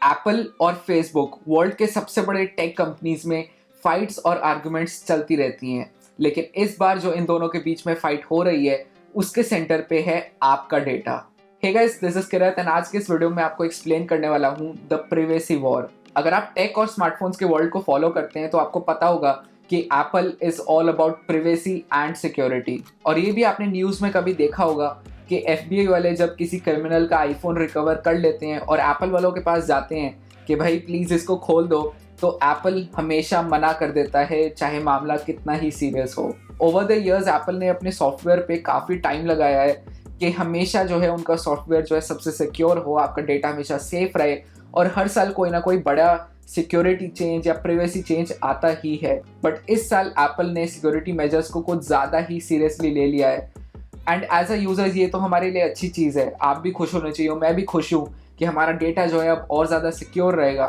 Apple और Facebook world के सबसे बड़े टेक कंपनीज में फाइट्स और आर्गुमेंट्स चलती रहती हैं, लेकिन इस बार जो इन दोनों के बीच में फाइट हो रही है उसके सेंटर पे है आपका data. Hey guys, this is Kirat and आज के इस वीडियो में आपको एक्सप्लेन करने वाला हूँ द प्रिवेसी वॉर। अगर आप टेक और स्मार्टफोन्स के वर्ल्ड को फॉलो करते हैं तो आपको पता होगा कि Apple is all about privacy and security. और ये भी आपने न्यूज़ में कभी देखा होगा कि FBI वाले जब किसी क्रिमिनल का आईफोन रिकवर कर लेते हैं और एप्पल वालों के पास जाते हैं कि भाई प्लीज़ इसको खोल दो, तो एप्पल हमेशा मना कर देता है, चाहे मामला कितना ही सीरियस हो। ओवर द इयर्स एप्पल ने अपने सॉफ्टवेयर पे काफ़ी टाइम लगाया है कि हमेशा जो है उनका सॉफ्टवेयर जो है सबसे सिक्योर हो, आपका डेटा हमेशा सेफ रहे, और हर साल कोई ना कोई बड़ा सिक्योरिटी चेंज या प्रिवेसी चेंज आता ही है। बट इस साल एप्पल ने सिक्योरिटी मेजर्स को कुछ ज़्यादा ही सीरियसली ले लिया है। एंड एज अ यूजर्स ये तो हमारे लिए अच्छी चीज़ है, आप भी खुश होने चाहिए, मैं भी खुश हूँ कि हमारा डेटा जो है अब और ज़्यादा सिक्योर रहेगा।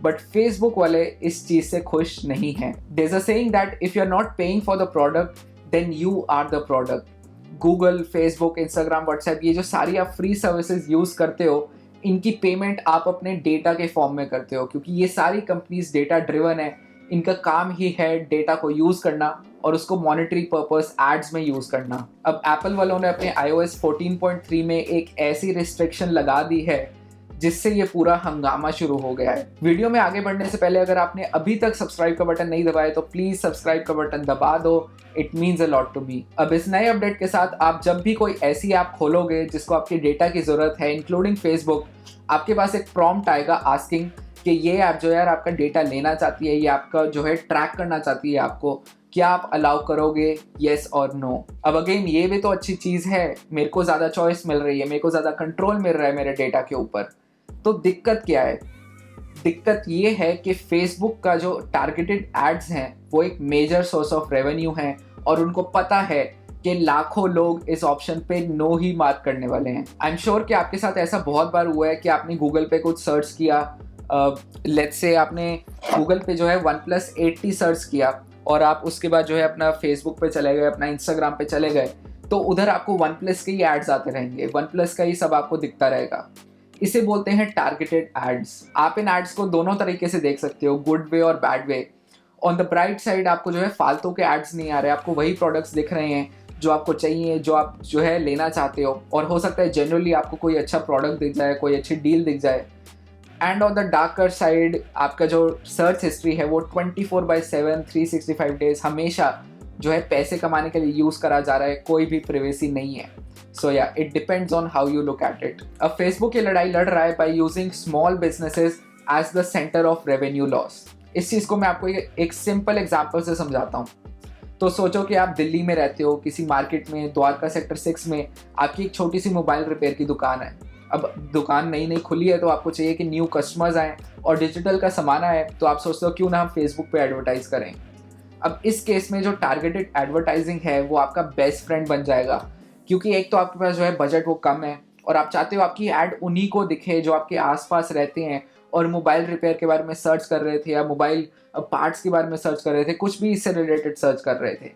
बट फेसबुक वाले इस चीज़ से खुश नहीं हैं। There is a saying that if you are not paying for the product then you are the product. Google, Facebook, Instagram, WhatsApp, ये जो सारी आप फ्री सर्विसेज यूज़ करते हो, इनकी पेमेंट आप अपने डेटा के फॉर्म में करते हो, क्योंकि ये सारी कंपनीज डेटा ड्रिवन है। इनका काम ही है डेटा को यूज़ करना और उसको मॉनिटरी पर्पस एड्स में यूज़ करना। अब एप्पल वालों ने अपने iOS 14.3 में एक ऐसी रिस्ट्रिक्शन लगा दी है जिससे ये पूरा हंगामा शुरू हो गया है। वीडियो में आगे बढ़ने से पहले अगर आपने अभी तक सब्सक्राइब का बटन नहीं दबाया तो प्लीज़ सब्सक्राइब का बटन दबा दो, it means a lot to me. अब इस नए अपडेट के साथ आप जब भी कोई ऐसी ऐप खोलोगे जिसको आपके डेटा की ज़रूरत है, इंक्लूडिंग फेसबुक, आपके पास एक प्रॉम्प्ट आएगा आस्किंग कि ये ऐप जो है यार आपका डेटा लेना चाहती है, ये आपका जो है ट्रैक करना चाहती है आपको, क्या आप अलाउ करोगे, येस और नो। अब अगेन ये भी तो अच्छी चीज़ है, मेरे को ज़्यादा चॉइस मिल रही है, मेरे को ज़्यादा कंट्रोल मिल रहा है मेरे डेटा के ऊपर। तो दिक्कत क्या है? दिक्कत ये है कि फेसबुक का जो टारगेटेड एड्स हैं वो एक मेजर सोर्स ऑफ रेवेन्यू है, और उनको पता है कि लाखों लोग इस ऑप्शन पे नो ही मार्क करने वाले हैं। आई एम श्योर कि आपके साथ ऐसा बहुत बार हुआ है कि आपने गूगल पे कुछ सर्च किया, लेट्स से आपने गूगल पे जो है OnePlus 8T सर्च किया और आप उसके बाद जो है अपना फेसबुक पे चले गए, अपना इंस्टाग्राम पे चले गए, तो उधर आपको OnePlus के ही एड्स आते रहेंगे, OnePlus का ही सब आपको दिखता रहेगा। इसे बोलते हैं टारगेटेड एड्स। आप इन एड्स को दोनों तरीके से देख सकते हो, गुड वे और bad way. On the bright side आपको जो है फालतू के एड्स नहीं आ रहे, आपको वही प्रोडक्ट्स दिख रहे हैं जो आपको चाहिए, जो आप जो है लेना चाहते हो, और हो सकता है जनरली आपको कोई अच्छा प्रोडक्ट दिख जाए, कोई अच्छी डील दिख जाए। And on the darker side आपका जो सर्च हिस्ट्री है वो 24/7 365 डेज हमेशा जो है पैसे कमाने के लिए यूज़ करा जा रहा है, कोई भी प्रिवेसी नहीं है। So yeah it depends on how you look at it. अब फेसबुक ये लड़ाई लड़ रहा है by using small businesses as the centre of revenue loss. इस चीज़ को मैं आपको एक सिंपल एग्जाम्पल से समझाता हूँ। तो सोचो कि आप दिल्ली में रहते हो, किसी मार्केट में, द्वारका सेक्टर 6 में आपकी एक छोटी सी मोबाइल रिपेयर की दुकान है। अब दुकान नई नई खुली है तो आपको चाहिए कि न्यू कस्टमर्स आएँ और डिजिटल का सामान आए, तो आप सोचते हो क्यों ना हम फेसबुक पे एडवर्टाइज करें। अब इस केस में जो टारगेटेड एडवर्टाइजिंग है वो आपका बेस्ट फ्रेंड बन जाएगा, क्योंकि एक तो आपके पास जो है बजट वो कम है, और आप चाहते हो आपकी ऐड उन्हीं को दिखे जो आपके आसपास रहते हैं और मोबाइल रिपेयर के बारे में सर्च कर रहे थे या मोबाइल पार्ट्स के बारे में सर्च कर रहे थे, कुछ भी इससे रिलेटेड सर्च कर रहे थे।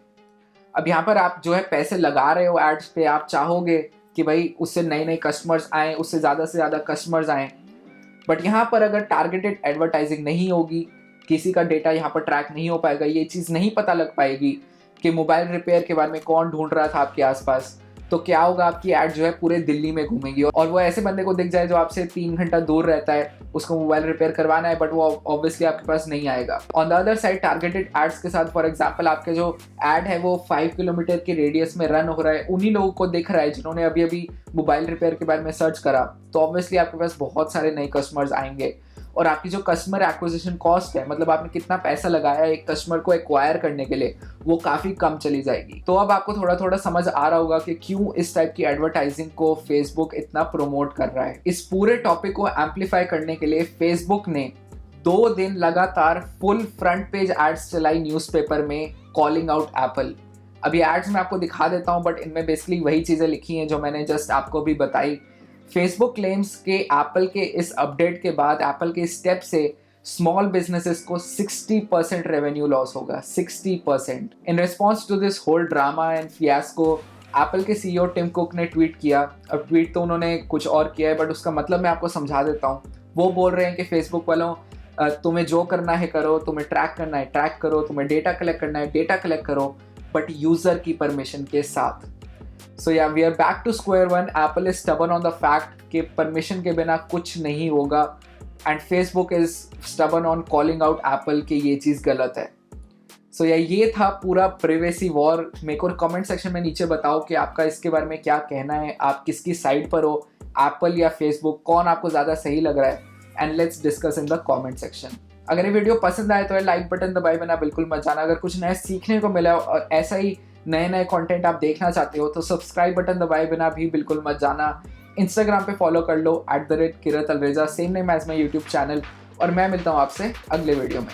अब यहाँ पर आप जो है पैसे लगा रहे हो एड्स पे, आप चाहोगे कि भाई उससे नए नए कस्टमर्स आएँ, उससे ज़्यादा कस्टमर्स आएँ। बट यहाँ पर अगर टारगेटेड एडवर्टाइजिंग नहीं होगी, किसी का डेटा यहाँ पर ट्रैक नहीं हो पाएगा, ये चीज़ नहीं पता लग पाएगी कि मोबाइल रिपेयर के बारे में कौन ढूंढ रहा था आपके आसपास, तो क्या होगा, आपकी ऐड जो है पूरे दिल्ली में घूमेगी और वो ऐसे बंदे को दिख जाए जो आपसे 3 घंटा दूर रहता है, उसको मोबाइल रिपेयर करवाना है, बट वो ऑब्वियसली आपके पास नहीं आएगा। On the other side targeted ads के साथ फॉर एग्जांपल आपके जो ऐड है वो 5 किलोमीटर के रेडियस में रन हो रहा है, उन्हीं लोगों को दिख रहा है जिन्होंने अभी अभी मोबाइल रिपेयर के बारे में सर्च करा, तो ऑब्वियसली आपके पास बहुत सारे नए कस्टमर्स आएंगे, और आपकी जो कस्टमर एक्विजिशन कॉस्ट है, मतलब आपने कितना पैसा लगाया है एक कस्टमर को एक्वायर करने के लिए, वो काफ़ी कम चली जाएगी। तो अब आपको थोड़ा थोड़ा समझ आ रहा होगा कि क्यों इस टाइप की एडवर्टाइजिंग को फेसबुक इतना प्रमोट कर रहा है। इस पूरे टॉपिक को एम्पलीफाई करने के लिए फेसबुक ने 2 दिन लगातार फुल फ्रंट पेज एड्स चलाई न्यूज़पेपर में, कॉलिंग आउट एप्पल। अभी एड्स मैं आपको दिखा देता हूँ, बट इनमें बेसिकली वही चीज़ें लिखी हैं जो मैंने जस्ट आपको भी बताई। फेसबुक क्लेम्स के एप्पल के इस अपडेट के बाद, एप्पल के स्टेप से स्मॉल बिजनेसेस को 60% रेवेन्यू लॉस होगा, 60%। In response to this whole drama and fiasco, Apple के CEO टिम कुक ने ट्वीट किया। अब ट्वीट तो उन्होंने कुछ और किया है, बट उसका मतलब मैं आपको समझा देता हूँ। वो बोल रहे हैं कि फेसबुक वालों तुम्हें जो करना है करो, तुम्हें ट्रैक करना है ट्रैक करो, तुम्हें डेटा कलेक्ट करना है डेटा कलेक्ट करो, बट यूजर की परमिशन के साथ। So yeah we are back to square one. Apple is stubborn on the fact कि परमिशन के बिना कुछ नहीं होगा, and Facebook is stubborn on calling out Apple कि ये चीज़ गलत है। सो या ये था पूरा प्राइवेसी वॉर। मेरे को कमेंट सेक्शन में नीचे बताओ कि आपका इसके बारे में क्या कहना है, आप किसकी साइड पर हो, एप्पल या फेसबुक, कौन आपको ज़्यादा सही लग रहा है, and let's discuss in the comment section. अगर ये वीडियो पसंद आए तो लाइक बटन दबाए बिना बिल्कुल मत जाना। अगर कुछ नया सीखने को मिला और ऐसा ही नए कंटेंट आप देखना चाहते हो तो सब्सक्राइब बटन दबाए बिना भी बिल्कुल मत जाना। इंस्टाग्राम पे फॉलो कर लो @kirat alreza, same name as my YouTube channel. और मैं मिलता हूँ आपसे अगले वीडियो में।